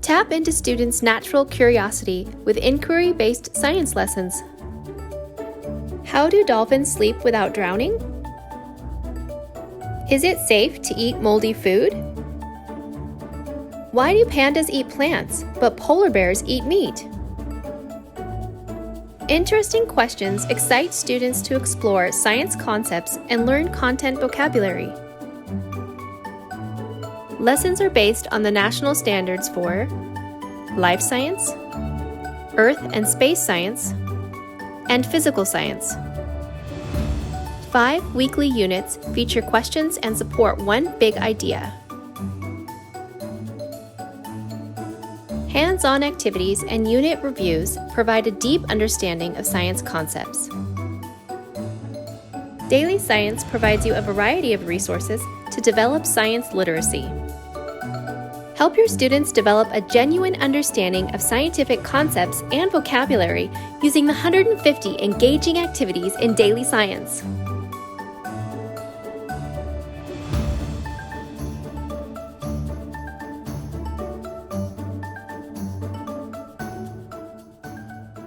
Tap into students' natural curiosity with inquiry-based science lessons. How do dolphins sleep without drowning? Is it safe to eat moldy food? Why do pandas eat plants, but polar bears eat meat? Interesting questions excite students to explore science concepts and learn content vocabulary. Lessons are based on the national standards for life science, earth and space science, and physical science. 5 weekly units feature questions and support one big idea. Hands-on activities and unit reviews provide a deep understanding of science concepts. Daily Science provides you a variety of resources to develop science literacy. Help your students develop a genuine understanding of scientific concepts and vocabulary using the 150 engaging activities in Daily Science.